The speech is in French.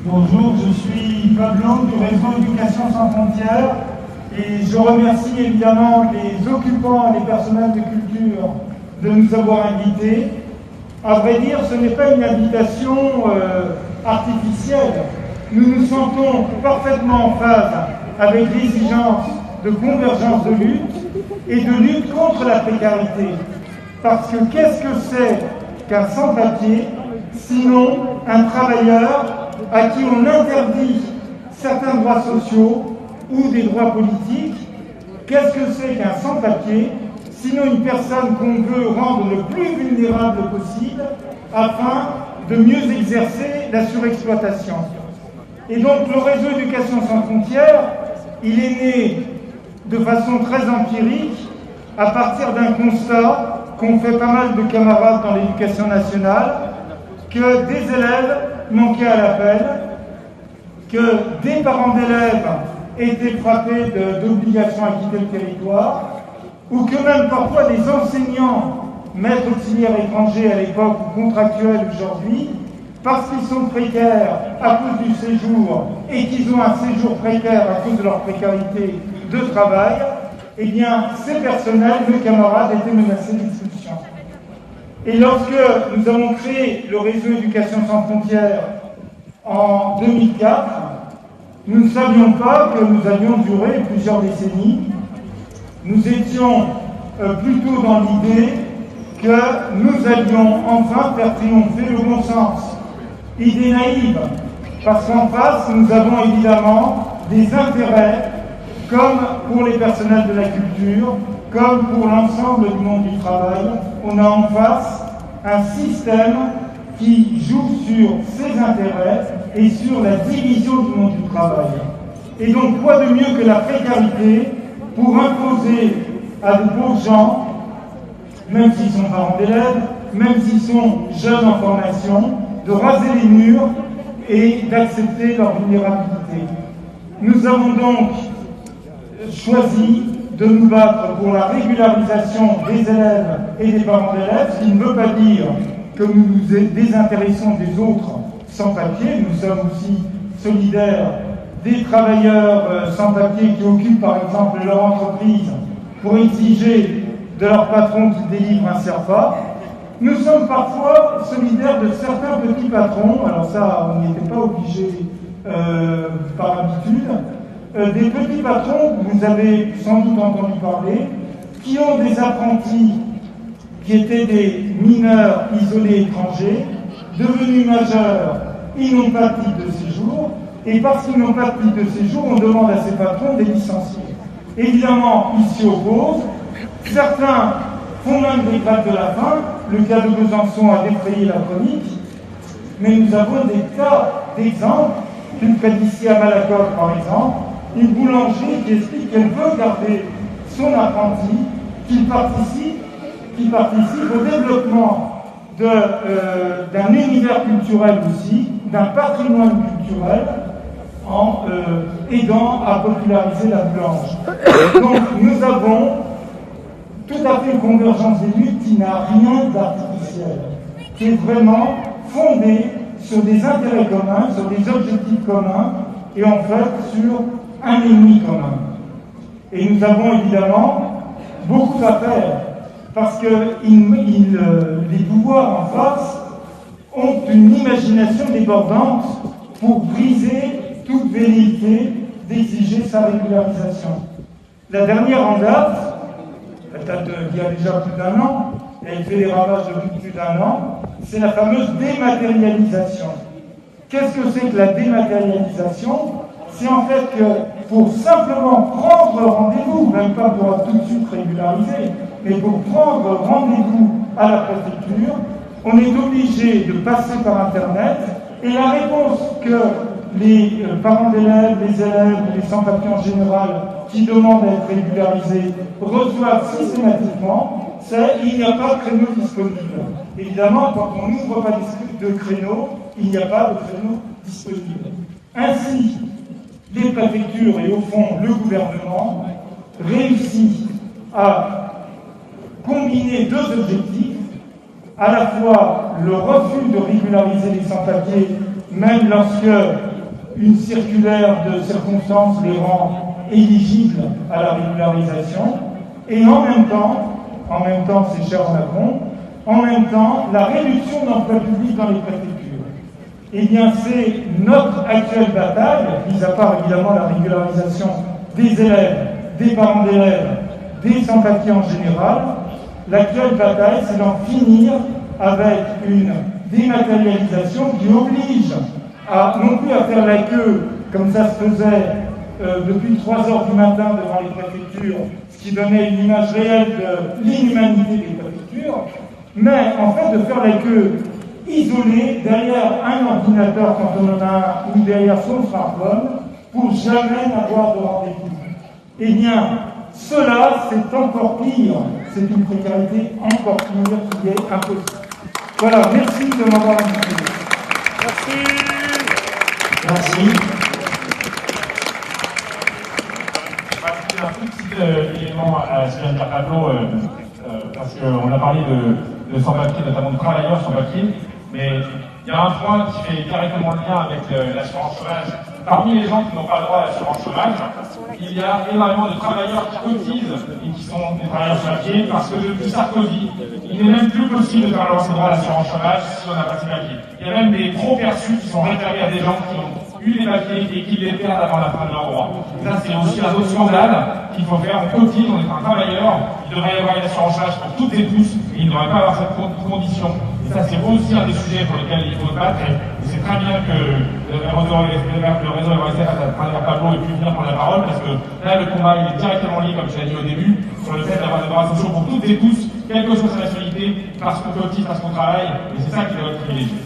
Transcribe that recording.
Bonjour, je suis Pablo du réseau Éducation sans frontières et je remercie évidemment les occupants et les personnels de culture de nous avoir invités. À vrai dire, ce n'est pas une invitation artificielle. Nous nous sentons parfaitement en phase avec l'exigence de convergence de lutte et de lutte contre la précarité. Parce que qu'est-ce que c'est qu'un sans-papier, sinon un travailleur à qui on interdit certains droits sociaux ou des droits politiques? Qu'est-ce que c'est qu'un sans-papier, sinon une personne qu'on veut rendre le plus vulnérable possible afin de mieux exercer la surexploitation? Et donc le réseau Éducation sans frontières, il est né de façon très empirique à partir d'un constat qu'ont fait pas mal de camarades dans l'éducation nationale, que des élèves manquaient à l'appel, que des parents d'élèves étaient frappés d'obligations à quitter le territoire, ou que même parfois des enseignants, maîtres auxiliaires étrangers à l'époque ou contractuels aujourd'hui, parce qu'ils sont précaires à cause du séjour et qu'ils ont un séjour précaire à cause de leur précarité de travail, eh bien, ces personnels, nos camarades, étaient menacés d'expulsion. Et lorsque nous avons créé le réseau Éducation sans frontières en 2004, nous ne savions pas que nous allions durer plusieurs décennies. Nous étions plutôt dans l'idée que nous allions enfin faire triompher le bon sens. Idée naïve, parce qu'en face, nous avons évidemment des intérêts, comme pour les personnels de la culture, comme pour l'ensemble du monde du travail. On a en face un système qui joue sur ses intérêts et sur la division du monde du travail. Et donc, quoi de mieux que la précarité pour imposer à de pauvres gens, même s'ils sont parents d'élèves, même s'ils sont jeunes en formation, de raser les murs et d'accepter leur vulnérabilité. Nous avons donc choisi de nous battre pour la régularisation des élèves et des parents d'élèves, ce qui ne veut pas dire que nous nous désintéressons des autres sans-papiers. Nous sommes aussi solidaires des travailleurs sans-papiers qui occupent par exemple leur entreprise pour exiger de leur patron qu'ils délivrent un CERFA. Nous sommes parfois solidaires de certains petits patrons, alors ça on n'y était pas obligé par habitude, des petits patrons, vous avez sans doute entendu parler, qui ont des apprentis qui étaient des mineurs isolés étrangers, devenus majeurs, ils n'ont pas de titre de séjour, et parce qu'ils n'ont pas de titre de séjour, on demande à ces patrons de les licencier. Évidemment, ils s'y opposent, certains font même des grèves de la faim, le cas de Besançon a défrayé la chronique, mais nous avons des tas d'exemples, une près d'ici à Malakoff par exemple, une boulangerie qui explique qu'elle veut garder son apprenti, qui participe au développement d'un univers culturel aussi, d'un patrimoine culturel, en aidant à populariser la boulange. Donc nous avons tout à fait une convergence des luttes qui n'a rien d'artificiel, qui est vraiment fondée sur des intérêts communs, sur des objectifs communs, et en fait sur un ennemi commun. Et nous avons évidemment beaucoup à faire, parce que les pouvoirs en face ont une imagination débordante pour briser toute velléité d'exiger sa régularisation. La dernière en date, elle date d'il y a déjà plus d'un an, et elle fait des ravages depuis plus d'un an, c'est la fameuse dématérialisation. Qu'est-ce que c'est que la dématérialisation? C'est en fait que pour simplement prendre rendez-vous, même pas pour tout de suite régulariser, mais pour prendre rendez-vous à la préfecture, on est obligé de passer par Internet, et la réponse que les parents d'élèves, les élèves, les sans-papiers en général, qui demandent à être régularisés, reçoivent systématiquement, c'est « il n'y a pas de créneau disponible ». Évidemment, quand on n'ouvre pas de créneau, il n'y a pas de créneau disponible. Ainsi, les préfectures et au fond le gouvernement réussissent à combiner deux objectifs, à la fois le refus de régulariser les sans-papiers, même lorsque une circulaire de circonstance les rend éligibles à la régularisation, et en même temps, c'est cher en Macron, en même temps, la réduction d'emplois publics dans les préfectures. Eh bien, c'est notre actuelle bataille, mis à part évidemment la régularisation des élèves, des parents d'élèves, des sans-papiers en général. L'actuelle bataille, c'est d'en finir avec une dématérialisation qui oblige non plus à faire la queue, comme ça se faisait depuis 3 heures du matin devant les préfectures, ce qui donnait une image réelle de l'inhumanité des préfectures, mais en fait de faire la queue isolée derrière un ordinateur quand on en a un, ou derrière son smartphone, pour jamais n'avoir de rendez-vous. Eh bien, cela, c'est encore pire. C'est une précarité encore pire qui est impossible. Voilà, merci de m'avoir invité. Merci. Merci. Je vais un tout petit élément à ce que vient de dire Pablo, parce qu'on a parlé de sans-papiers, notamment de travailleurs sans-papiers, mais il y a un point qui fait directement le lien avec l'assurance chômage. Parmi les gens qui n'ont pas le droit à l'assurance chômage, il y a énormément de travailleurs qui cotisent et qui sont des travailleurs sans-papiers parce que depuis Sarkozy, il n'est même plus possible de faire leur droit à l'assurance chômage si on n'a pas ces papiers. Il y a même des trop-perçus qui sont réservés à des gens qui ont eu des papiers et qui les perdent avant la fin de leur droit. Et ça, c'est aussi un autre scandale qu'il faut faire. On cotise, on est un travailleur, il devrait y avoir une assurance chômage pour toutes et tous, et il ne devrait pas avoir cette condition. Et ça, c'est aussi un des sujets pour lesquels il faut se battre. Et c'est très bien que le réseau RSF à travers Pablo ait pu venir prendre la parole, parce que là, le combat, il est directement lié, comme je l'ai dit au début, sur le fait d'avoir des droits sociaux pour toutes et tous, quelle que soit sa nationalité, parce qu'on cotise, parce qu'on travaille, et c'est ça qui doit être privilégié.